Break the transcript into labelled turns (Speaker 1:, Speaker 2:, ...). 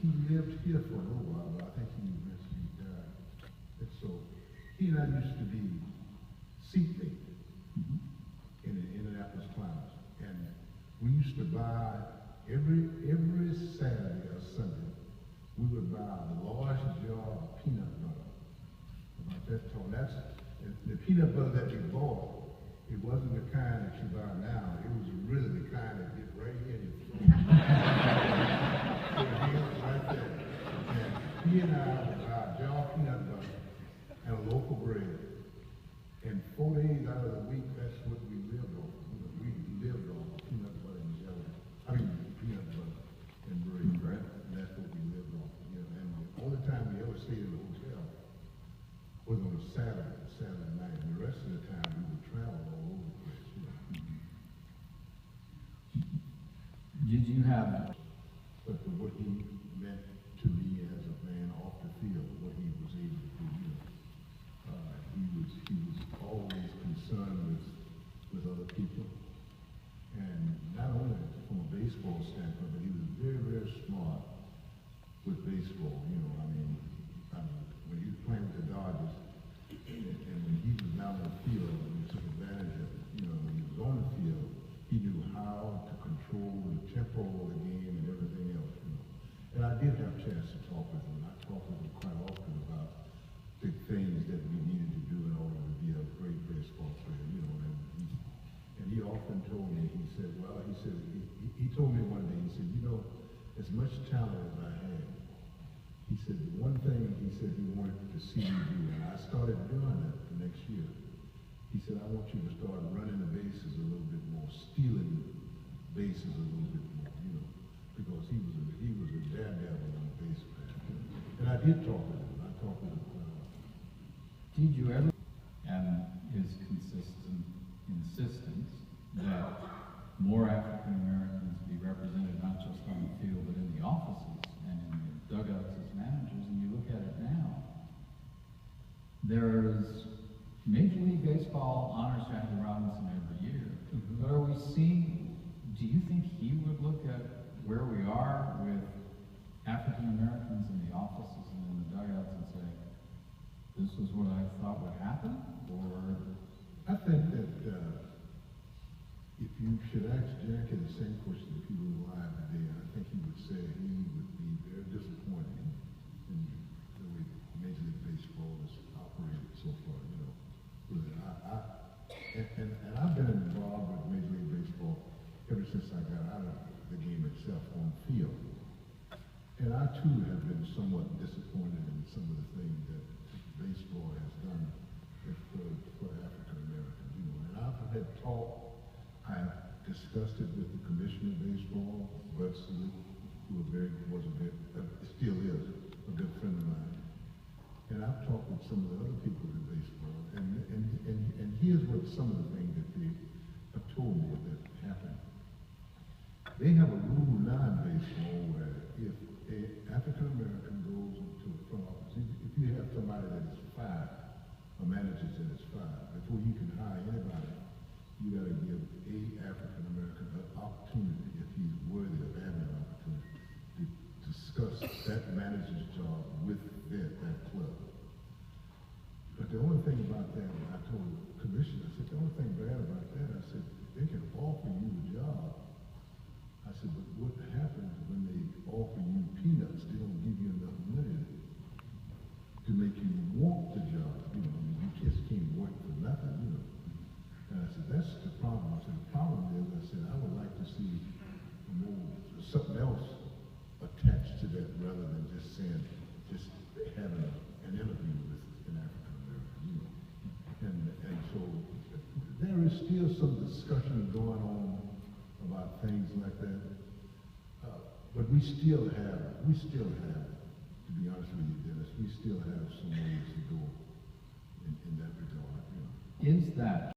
Speaker 1: he lived here for a little while, but I think he eventually died. And so he and I used to be seatmates in the Indianapolis Climate. And we used to buy every Saturday or Sunday, we would buy a large jar of peanut butter. About that tall. That's the peanut butter that we bought. It wasn't the kind that you buy now. It was really the kind that get right here in your throat. Right there. And he and I would buy a jar of peanut butter and a loaf of bread. And 4 days out of the week, that's what we lived on. We lived on peanut butter and jelly. Peanut butter and bread. And that's what we lived on. And the only time we ever stayed in a hotel was on a Saturday night. And the rest of the time we would travel all over the place.
Speaker 2: Did you have?
Speaker 1: But for what he meant to me as a man off the field, what he was able to do, he was always concerned with other people, and not only from a baseball standpoint, but he was very, very smart with baseball. When he was playing with the Dodgers, and when he was down on the field, he took advantage of it. When he was on the field, he knew how to control the tempo of the game and everything else. And I did have a chance to talk with him. I talked with him quite often about the things that we needed to do in order to be a great baseball player. And he often told me, he told me one day, he said, as much talent as I had, he said, the one thing he said he wanted to see me do, and I started doing that the next year. He said, I want you to start running the bases a little bit more, stealing bases a little bit more, because he was a daredevil on the base path. And I did talk with him. I talked with him.
Speaker 2: Did you ever, and his consistent insistence that more African Americans be represented not just on the field but in the offices and in the dugouts as managers, and you look at it now, there's Major League Baseball honors Jackie Robinson every year. But are we seeing, do you think he would look at where we are with African Americans in the offices and in the dugouts and say, this is what I thought would happen? Or
Speaker 1: I think that if you should ask Jackie the same question if he were alive today, I think he would say he would be very disappointed in the way Major League Baseball has operated so far. And I've been involved with Major League Baseball ever since I got out of the game itself on field. And I too have been somewhat disappointed in some of the things that baseball has done for African Americans. And I've had talk, I've discussed it with the commissioner of baseball, Bud Selig, who still is a good friend of mine. And I've talked with some of the other people in baseball, and here's what some of the things that they have told me that happened. They have a rule now in baseball where if an African American goes into a front office, if you have somebody that is fired, a manager that is fired, before you can hire anybody, you got to give a African American an opportunity, if he's worthy of having an opportunity, to discuss that manager's job with that club. But the only thing about that, and I told the commissioner, I said, the only thing bad about that, I said, they can offer you a job. I said, but what happens when they offer you peanuts? They don't give you enough money to make you want the job. You just can't work for nothing, And I said, that's the problem. I said, the problem is, I said, I would like to see something else attached to that rather than just having an interview with an African American, And so there is still some discussion going on about things like that. But we still have, to be honest with you, Dennis, we still have some ways to go in that regard.
Speaker 2: is that